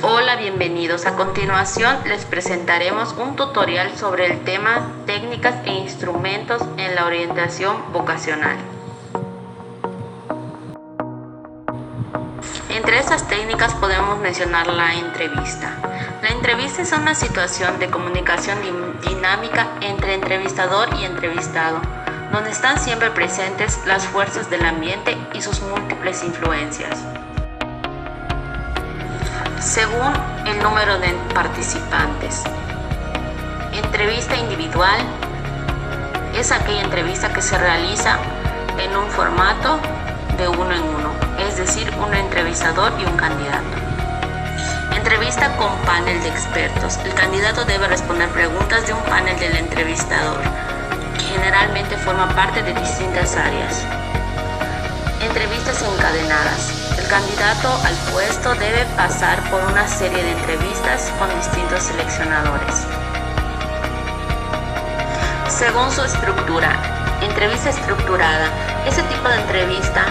Hola, bienvenidos. A continuación les presentaremos un tutorial sobre el tema técnicas e instrumentos en la orientación vocacional. Entre estas técnicas podemos mencionar la entrevista. La entrevista es una situación de comunicación dinámica entre entrevistador y entrevistado, donde están siempre presentes las fuerzas del ambiente y sus múltiples influencias. Según el número de participantes. Entrevista individual es aquella entrevista que se realiza en un formato de uno en uno, es decir, un entrevistador y un candidato. Entrevista con panel de expertos. El candidato debe responder preguntas de un panel del entrevistador, que generalmente forma parte de distintas áreas. Entrevistas encadenadas. El candidato al puesto debe pasar por una serie de entrevistas con distintos seleccionadores. Según su estructura, entrevista estructurada. Ese tipo de entrevista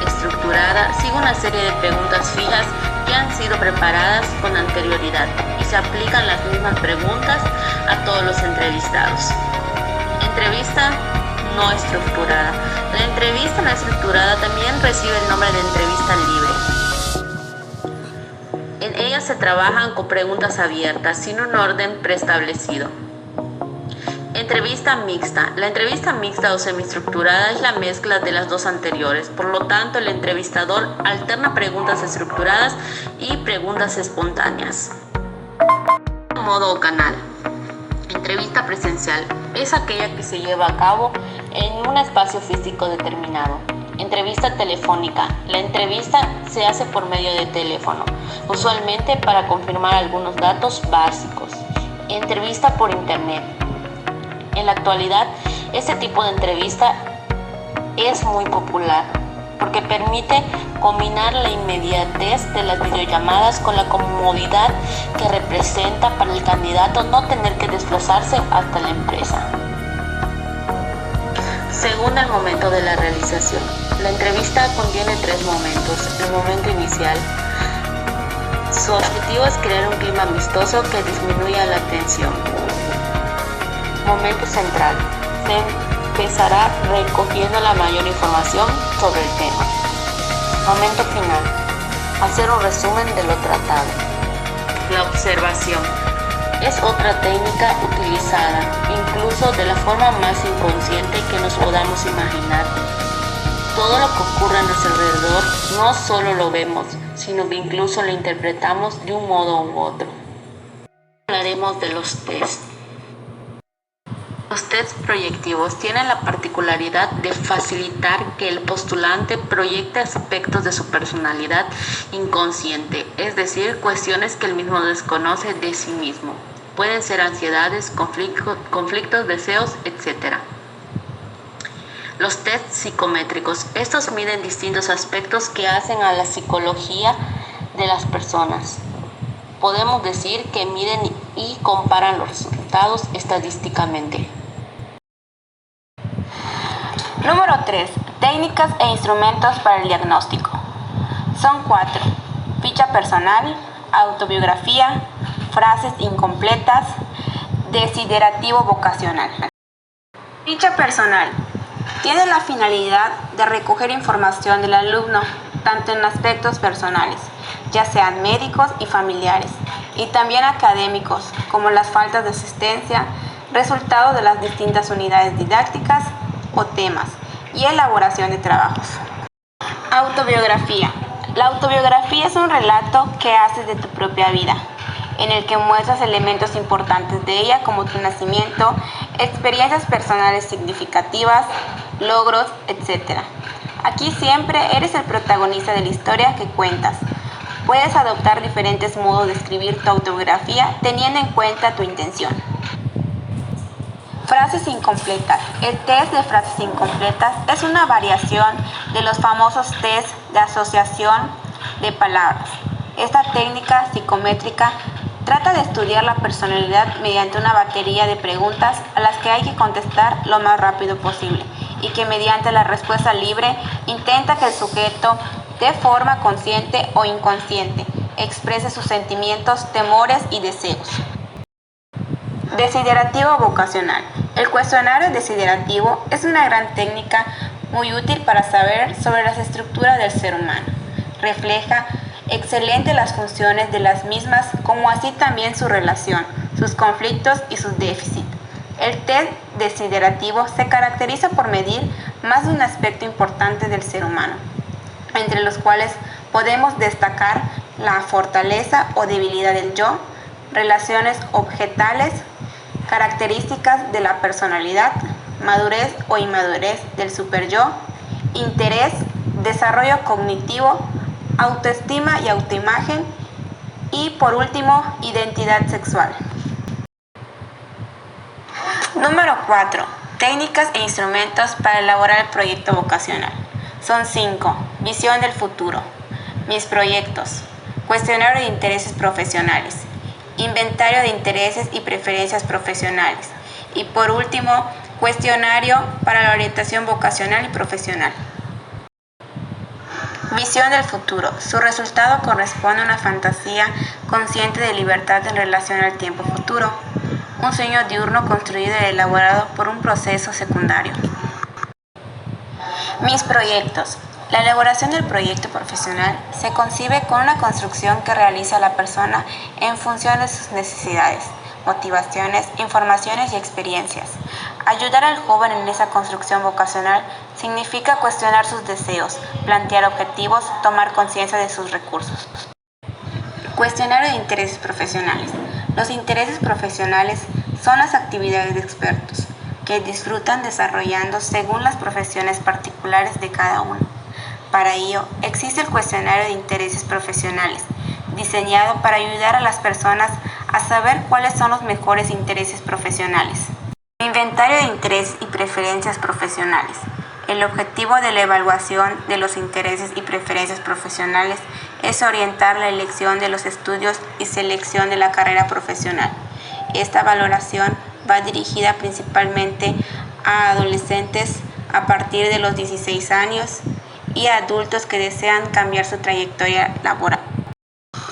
estructurada sigue una serie de preguntas fijas que han sido preparadas con anterioridad y se aplican las mismas preguntas a todos los entrevistados. Entrevista no estructurada. La entrevista no estructurada también recibe el nombre de entrevista libre. En ella se trabajan con preguntas abiertas, sin un orden preestablecido. Entrevista mixta. La entrevista mixta o semiestructurada es la mezcla de las dos anteriores. Por lo tanto, el entrevistador alterna preguntas estructuradas y preguntas espontáneas. Modo o canal. Entrevista presencial es aquella que se lleva a cabo en un espacio físico determinado. Entrevista telefónica. La entrevista se hace por medio de teléfono, usualmente para confirmar algunos datos básicos. Entrevista por internet. En la actualidad, este tipo de entrevista es muy popular porque permite combinar la inmediatez de las videollamadas con la comodidad que representa para el candidato no tener que desplazarse hasta la empresa. Según el momento de la realización, la entrevista contiene 3 momentos. El momento inicial. Su objetivo es crear un clima amistoso que disminuya la tensión. Momento central. Se empezará recogiendo la mayor información sobre el tema. Momento final. Hacer un resumen de lo tratado. La observación. Es otra técnica utilizada, incluso de la forma más inconsciente que nos podamos imaginar. Todo lo que ocurre a nuestro alrededor no solo lo vemos, sino que incluso lo interpretamos de un modo u otro. Hablaremos de los test. Los tests proyectivos tienen la particularidad de facilitar que el postulante proyecte aspectos de su personalidad inconsciente, es decir, cuestiones que él mismo desconoce de sí mismo. Pueden ser ansiedades, conflictos, deseos, etc. Los tests psicométricos. Estos miden distintos aspectos que hacen a la psicología de las personas. Podemos decir que miden y comparan los resultados estadísticamente. Número 3. Técnicas e instrumentos para el diagnóstico. Son 4. Ficha personal, autobiografía, frases incompletas, desiderativo vocacional. Ficha personal. Tiene la finalidad de recoger información del alumno, tanto en aspectos personales, ya sean médicos y familiares, y también académicos, como las faltas de asistencia, resultado de las distintas unidades didácticas o temas, y elaboración de trabajos. Autobiografía. La autobiografía es un relato que haces de tu propia vida, en el que muestras elementos importantes de ella como tu nacimiento, experiencias personales significativas, logros, etc. Aquí siempre eres el protagonista de la historia que cuentas. Puedes adoptar diferentes modos de escribir tu autobiografía teniendo en cuenta tu intención. Frases incompletas. El test de frases incompletas es una variación de los famosos test de asociación de palabras. Esta técnica psicométrica trata de estudiar la personalidad mediante una batería de preguntas a las que hay que contestar lo más rápido posible y que mediante la respuesta libre intenta que el sujeto de forma consciente o inconsciente exprese sus sentimientos, temores y deseos. Desiderativo vocacional. El cuestionario desiderativo es una gran técnica muy útil para saber sobre las estructuras del ser humano. Refleja excelente las funciones de las mismas, como así también su relación, sus conflictos y sus déficits. El test desiderativo se caracteriza por medir más de un aspecto importante del ser humano, entre los cuales podemos destacar la fortaleza o debilidad del yo, relaciones objetales, características de la personalidad, madurez o inmadurez del superyo, interés, desarrollo cognitivo, autoestima y autoimagen y, por último, identidad sexual. Número 4. Técnicas e instrumentos para elaborar el proyecto vocacional. Son 5. Visión del futuro. Mis proyectos. Cuestionario de intereses profesionales. Inventario de intereses y preferencias profesionales. Y por último, cuestionario para la orientación vocacional y profesional. Visión del futuro. Su resultado corresponde a una fantasía consciente de libertad en relación al tiempo futuro. Un sueño diurno construido y elaborado por un proceso secundario. Mis proyectos. La elaboración del proyecto profesional se concibe con una construcción que realiza la persona en función de sus necesidades, motivaciones, informaciones y experiencias. Ayudar al joven en esa construcción vocacional significa cuestionar sus deseos, plantear objetivos, tomar conciencia de sus recursos. Cuestionario de intereses profesionales. Los intereses profesionales son las actividades de expertos que disfrutan desarrollando según las profesiones particulares de cada uno. Para ello, existe el cuestionario de intereses profesionales, diseñado para ayudar a las personas a saber cuáles son los mejores intereses profesionales. Inventario de intereses y preferencias profesionales. El objetivo de la evaluación de los intereses y preferencias profesionales es orientar la elección de los estudios y selección de la carrera profesional. Esta valoración va dirigida principalmente a adolescentes a partir de los 16 años y a adultos que desean cambiar su trayectoria laboral.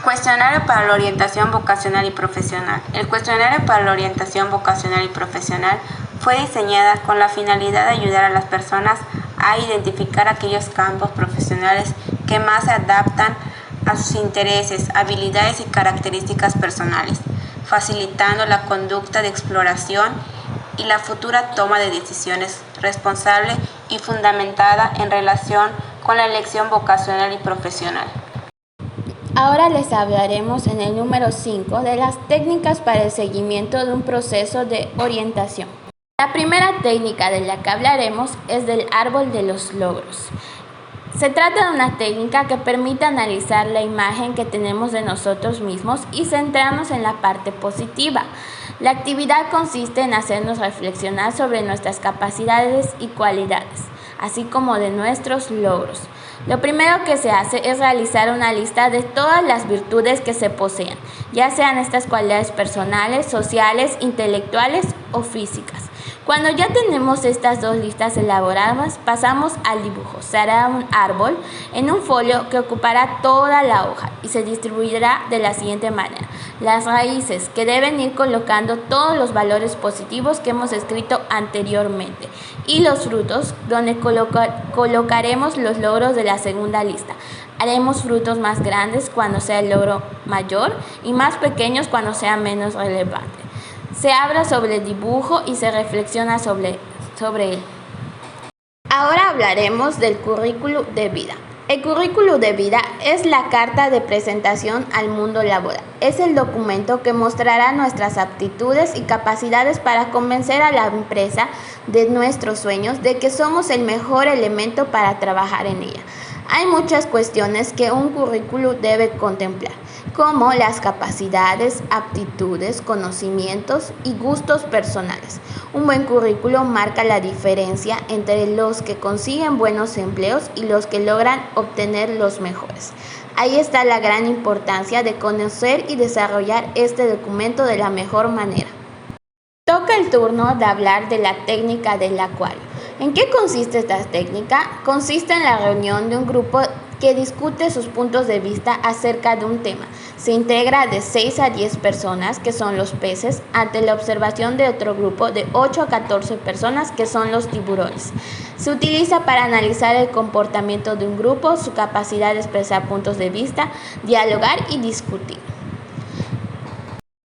Cuestionario para la orientación vocacional y profesional. El cuestionario para la orientación vocacional y profesional fue diseñada con la finalidad de ayudar a las personas a identificar aquellos campos profesionales que más se adaptan a sus intereses, habilidades y características personales, facilitando la conducta de exploración y la futura toma de decisiones responsable y fundamentada en relación con la elección vocacional y profesional. Ahora les hablaremos en el número 5 de las técnicas para el seguimiento de un proceso de orientación. La primera técnica de la que hablaremos es del árbol de los logros. Se trata de una técnica que permite analizar la imagen que tenemos de nosotros mismos y centrarnos en la parte positiva. La actividad consiste en hacernos reflexionar sobre nuestras capacidades y cualidades, así como de nuestros logros. Lo primero que se hace es realizar una lista de todas las virtudes que se poseen, ya sean estas cualidades personales, sociales, intelectuales o físicas. Cuando ya tenemos estas dos listas elaboradas, pasamos al dibujo. Se hará un árbol en un folio que ocupará toda la hoja y se distribuirá de la siguiente manera. Las raíces, que deben ir colocando todos los valores positivos que hemos escrito anteriormente, y los frutos, donde colocaremos los logros de la segunda lista. Haremos frutos más grandes cuando sea el logro mayor y más pequeños cuando sea menos relevante. Se habla sobre el dibujo y se reflexiona sobre él. Ahora hablaremos del currículum de vida. El currículum de vida es la carta de presentación al mundo laboral. Es el documento que mostrará nuestras aptitudes y capacidades para convencer a la empresa de nuestros sueños de que somos el mejor elemento para trabajar en ella. Hay muchas cuestiones que un currículum debe contemplar, como las capacidades, aptitudes, conocimientos y gustos personales. Un buen currículum marca la diferencia entre los que consiguen buenos empleos y los que logran obtener los mejores. Ahí está la gran importancia de conocer y desarrollar este documento de la mejor manera. Toca el turno de hablar de la técnica del acuario. ¿En qué consiste esta técnica? Consiste en la reunión de un grupo que discute sus puntos de vista acerca de un tema. Se integra de 6 a 10 personas, que son los peces, ante la observación de otro grupo de 8 a 14 personas, que son los tiburones. Se utiliza para analizar el comportamiento de un grupo, su capacidad de expresar puntos de vista, dialogar y discutir.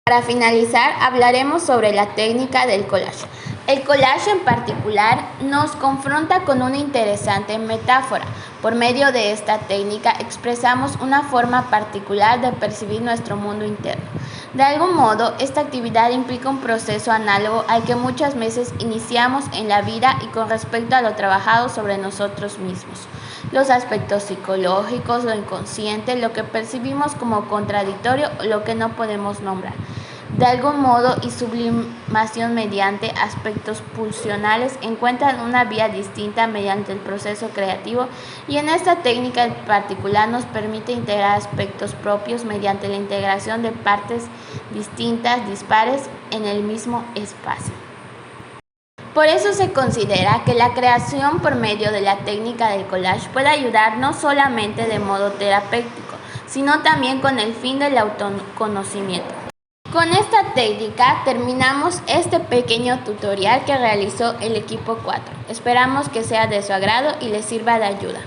Para finalizar, hablaremos sobre la técnica del collage. El collage en particular nos confronta con una interesante metáfora. Por medio de esta técnica expresamos una forma particular de percibir nuestro mundo interno. De algún modo, esta actividad implica un proceso análogo al que muchas veces iniciamos en la vida y con respecto a lo trabajado sobre nosotros mismos. Los aspectos psicológicos, lo inconsciente, lo que percibimos como contradictorio o lo que no podemos nombrar. De algún modo y sublimación mediante aspectos pulsionales encuentran una vía distinta mediante el proceso creativo y en esta técnica en particular nos permite integrar aspectos propios mediante la integración de partes distintas, dispares en el mismo espacio. Por eso se considera que la creación por medio de la técnica del collage puede ayudar no solamente de modo terapéutico, sino también con el fin del autoconocimiento. Con esta técnica terminamos este pequeño tutorial que realizó el equipo 4. Esperamos que sea de su agrado y les sirva de ayuda.